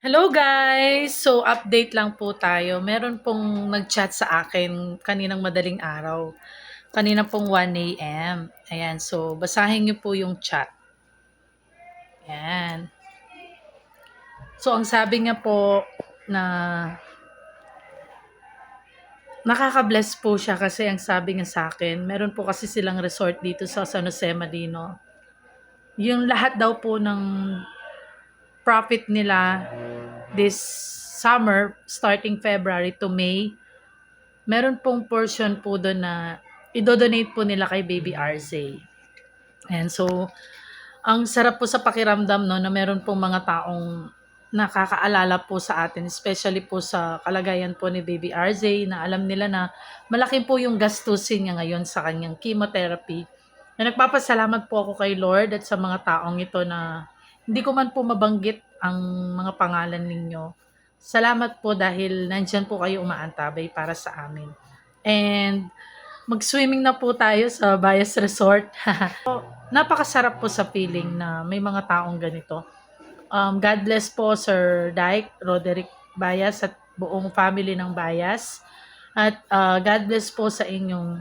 Hello guys! So update lang po tayo. Meron pong nag-chat sa akin kaninang madaling araw. Kanina pong 1 a.m. Ayan, so basahin niyo po yung chat. Ayan. So ang sabi niya po na nakaka-bless po siya kasi ang sabi niya sa akin, meron po kasi silang resort dito sa San Jose Malino. Yung lahat daw po ng profit nila this summer, starting February to May, meron pong portion po doon na idodonate po nila kay Baby RZ. And so, ang sarap po sa pakiramdam no, na meron pong mga taong nakakaalala po sa atin, especially po sa kalagayan po ni Baby RZ na alam nila na malaki po yung gastusin niya ngayon sa kanyang chemotherapy. Na nagpapasalamat po ako kay Lord at sa mga taong ito na hindi ko man po mabanggit ang mga pangalan ninyo. Salamat po dahil nandyan po kayo umaantabay para sa amin. And mag-swimming na po tayo sa Bayas Resort. Napakasarap po sa feeling na may mga taong ganito. God bless po Sir Dyke, Roderick Bayas at buong family ng Bayas. At God bless po sa inyong